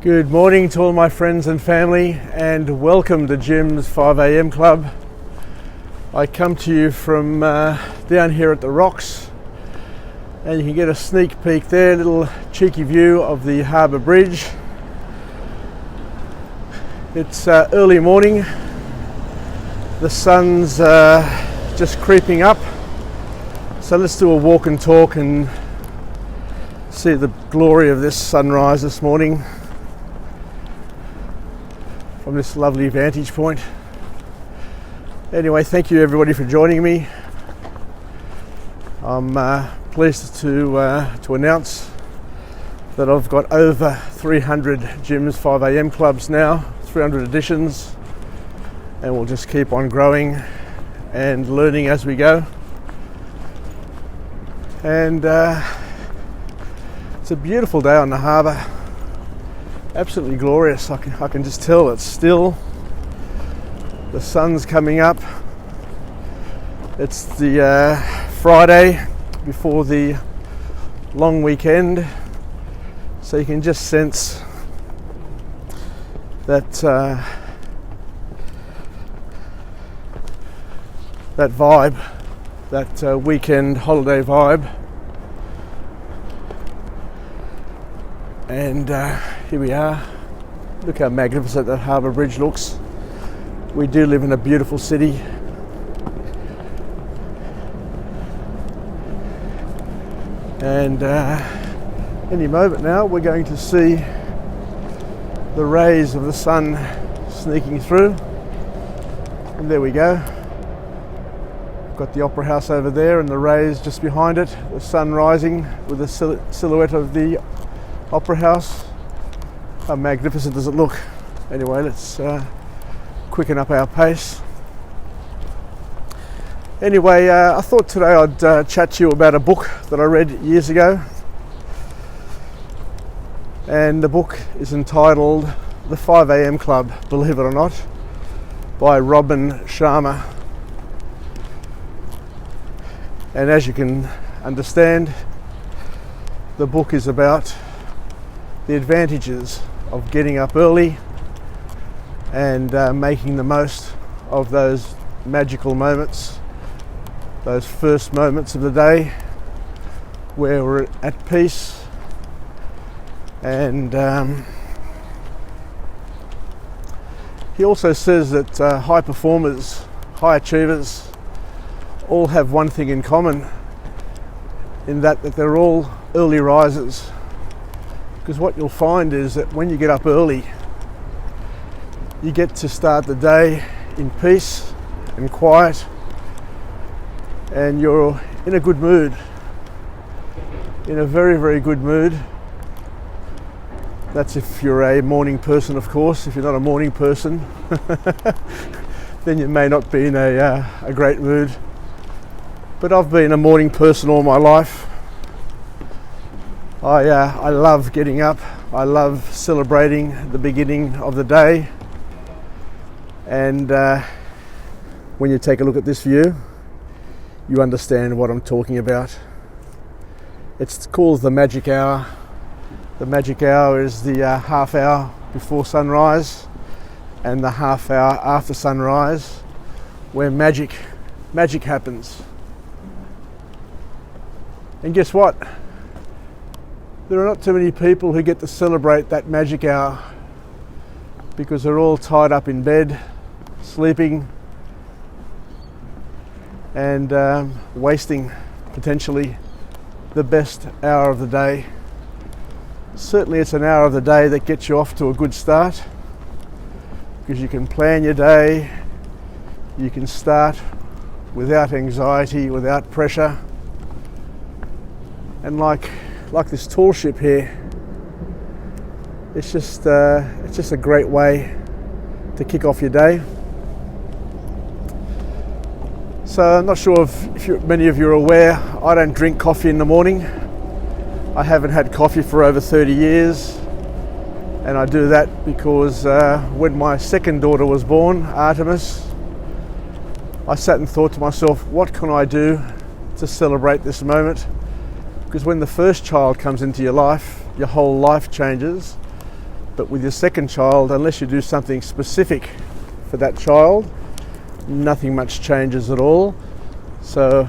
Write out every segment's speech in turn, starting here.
Good morning to all my friends and family, and welcome to Jim's 5 a.m. Club. I come to you from down here at the Rocks, and you can get a sneak peek there, a little cheeky view of the Harbour Bridge. It's early morning, the sun's just creeping up, so let's do a walk and talk and see the glory of this sunrise this morning from this lovely vantage point. Anyway, thank you everybody for joining me. I'm pleased to announce that I've got over 300 Jim's 5 a.m. clubs now, 300 editions, and we'll just keep on growing and learning as we go. And it's a beautiful day on the harbour. Absolutely glorious. I can just tell it's still. The sun's coming up. It's the Friday before the long weekend, so you can just sense that that vibe, that weekend holiday vibe. And here we are. Look how magnificent that Harbour Bridge looks. We do live in a beautiful city. And any moment now we're going to see the rays of the sun sneaking through. And there we go. Got the Opera House over there and the rays just behind it. The sun rising with the silhouette of the Opera House. How magnificent does it look? Anyway, let's quicken up our pace. Anyway, I thought today I'd chat to you about a book that I read years ago. And the book is entitled The 5 a.m. Club, believe it or not, by Robbin Sharma. And as you can understand, the book is about the advantages of getting up early and making the most of those magical moments, those first moments of the day where we're at peace. And he also says that high performers, high achievers, all have one thing in common, in that they're all early risers. Because what you'll find is that when you get up early, you get to start the day in peace and quiet, and you're in a good mood, in a very, very good mood. That's if you're a morning person, of course. If you're not a morning person, then you may not be in a great mood. But I've been a morning person all my life. I love getting up. I love celebrating the beginning of the day. And when you take a look at this view, you understand what I'm talking about. It's called the magic hour. The magic hour is the half hour before sunrise and the half hour after sunrise, where magic happens. And guess what? There are not too many people who get to celebrate that magic hour, because they're all tied up in bed, sleeping, and wasting potentially the best hour of the day. Certainly it's an hour of the day that gets you off to a good start, because you can plan your day, you can start without anxiety, without pressure. And like this tall ship here, it's just a great way to kick off your day. So I'm not sure if many of you are aware, I don't drink coffee in the morning. I haven't had coffee for over 30 years, and I do that because when my second daughter was born, Artemis, I sat and thought to myself, what can I do to celebrate this moment? Because when the first child comes into your life, your whole life changes. But with your second child, unless you do something specific for that child, nothing much changes at all. So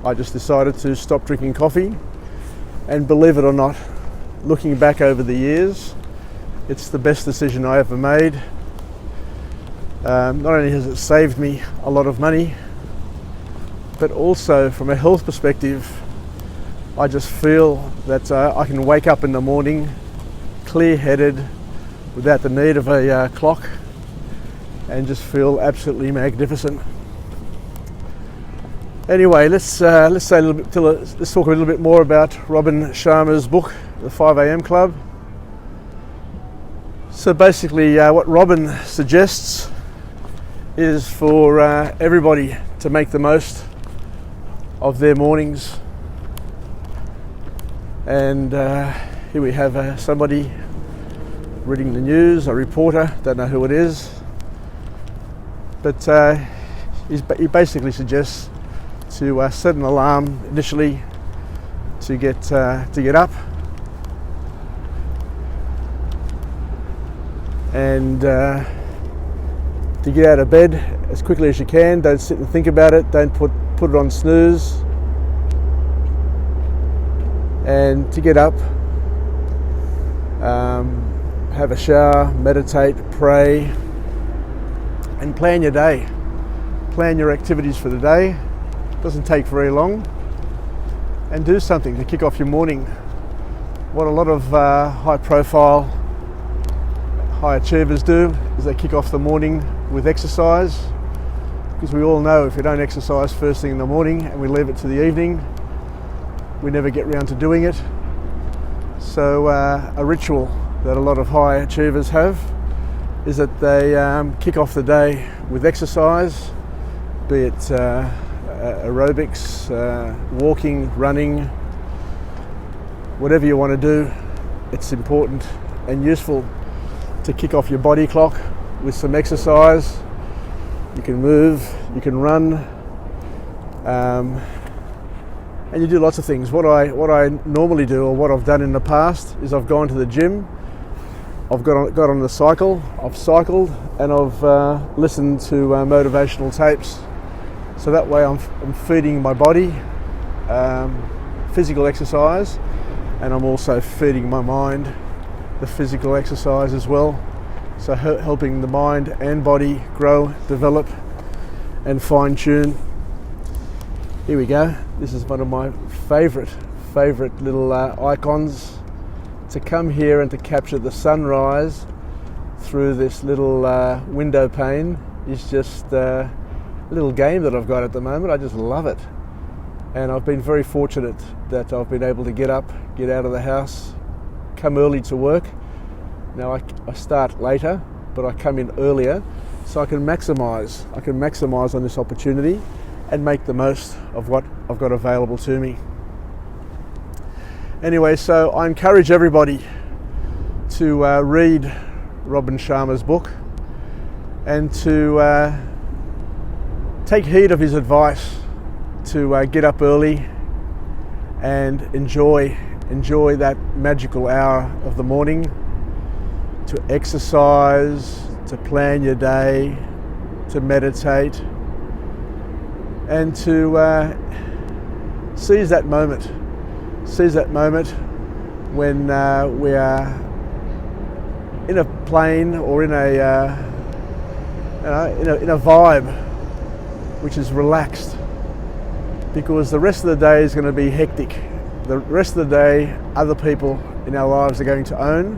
I just decided to stop drinking coffee, and believe it or not, looking back over the years, it's the best decision I ever made. Not only has it saved me a lot of money, but also from a health perspective, I just feel that I can wake up in the morning clear-headed without the need of a clock, and just feel absolutely magnificent. Anyway, let's talk a little bit more about Robbin Sharma's book, The 5 a.m. Club. So basically, what Robbin suggests is for everybody to make the most of their mornings. And here we have somebody reading the news, a reporter, don't know who it is. But he basically suggests to set an alarm initially to get up, and to get out of bed as quickly as you can. Don't sit and think about it. Don't put it on snooze. And to get up, have a shower, meditate, pray, and plan your day. Plan your activities for the day. Doesn't take very long. And do something to kick off your morning. What a lot of high-profile, high achievers do is they kick off the morning with exercise, because we all know if we don't exercise first thing in the morning and we leave it to the evening, we never get round to doing it. So a ritual that a lot of high achievers have is that they kick off the day with exercise, be it aerobics, walking, running, whatever you want to do. It's important and useful to kick off your body clock with some exercise. You can move, you can run, and you do lots of things. What I normally do, or what I've done in the past, is I've gone to the gym, I've got on the cycle, I've cycled, and I've listened to motivational tapes. So that way I'm feeding my body physical exercise, and I'm also feeding my mind the physical exercise as well. So helping the mind and body grow, develop, and fine-tune. Here we go. This is one of my favourite little icons. To come here and to capture the sunrise through this little window pane is just a little game that I've got at the moment. I just love it. And I've been very fortunate that I've been able to get up, get out of the house, come early to work. Now I start later, but I come in earlier, so I can maximise on this opportunity and make the most of what I've got available to me. Anyway, so I encourage everybody to read Robbin Sharma's book and to take heed of his advice to get up early and enjoy that magical hour of the morning, to exercise, to plan your day, to meditate, and to seize that moment when we are in a plane or in a vibe which is relaxed, because the rest of the day is going to be hectic. The rest of the day other people in our lives are going to own,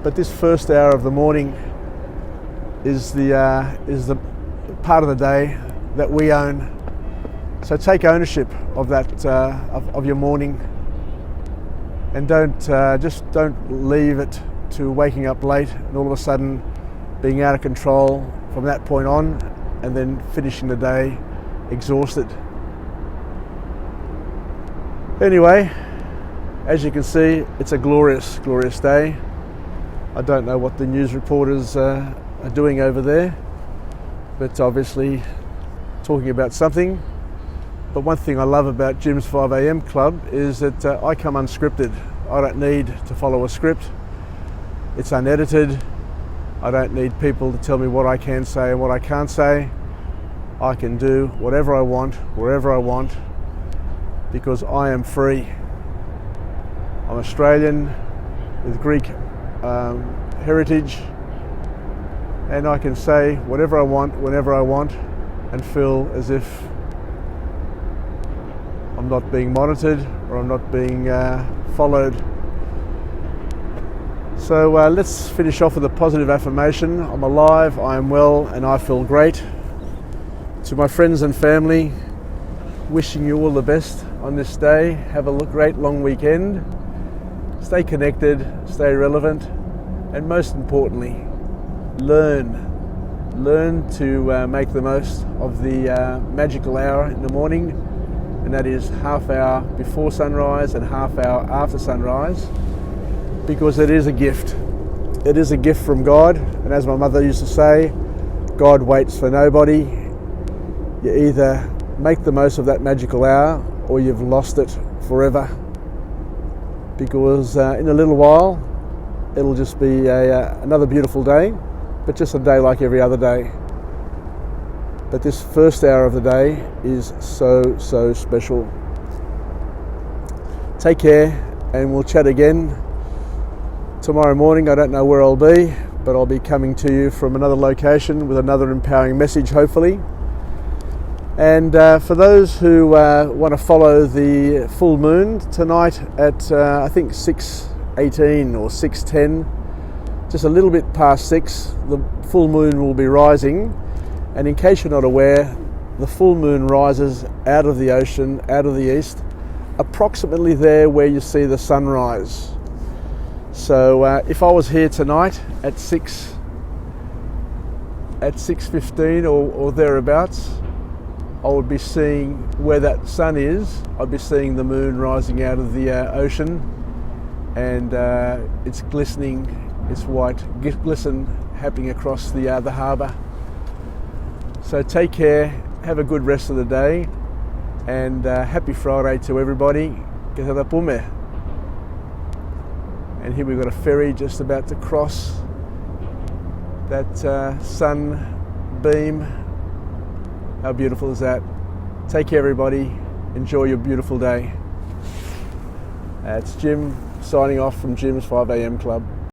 but this first hour of the morning is the part of the day that we own. So take ownership of that of your morning, and don't leave it to waking up late and all of a sudden being out of control from that point on, and then finishing the day exhausted. Anyway, as you can see, it's a glorious day. I don't know what the news reporters are doing over there, but obviously talking about something. But one thing I love about Jim's 5 a.m. Club is that I come unscripted. I don't need to follow a script. It's unedited. I don't need people to tell me what I can say and what I can't say. I can do whatever I want, wherever I want, because I am free. I'm Australian with Greek heritage, and I can say whatever I want, whenever I want, and feel as if I'm not being monitored or I'm not being followed. So let's finish off with a positive affirmation. I'm alive, I am well, and I feel great. To my friends and family, wishing you all the best on this day. Have a great long weekend. Stay connected, stay relevant, and most importantly, learn to make the most of the magical hour in the morning, and that is half hour before sunrise and half hour after sunrise, because it is a gift. It is a gift from God, and as my mother used to say, God waits for nobody. You either make the most of that magical hour or you've lost it forever, because in a little while it'll just be another beautiful day, but just a day like every other day. But this first hour of the day is so special. Take care, and we'll chat again tomorrow morning. I don't know where I'll be, but I'll be coming to you from another location with another empowering message, hopefully. And for those who want to follow the full moon tonight at I think 6:18 or 6:10, just a little bit past 6, the full moon will be rising. And in case you're not aware, the full moon rises out of the ocean, out of the east, approximately there where you see the sunrise. So if I was here tonight at 6:15 or thereabouts, I would be seeing where that sun is. I'd be seeing the moon rising out of the ocean, and it's glistening, it's white glisten happening across the harbour. So take care, have a good rest of the day, and happy Friday to everybody. Ke tata pume. And here we've got a ferry just about to cross that sun beam. How beautiful is that? Take care, everybody. Enjoy your beautiful day. It's Jim signing off from Jim's 5am Club.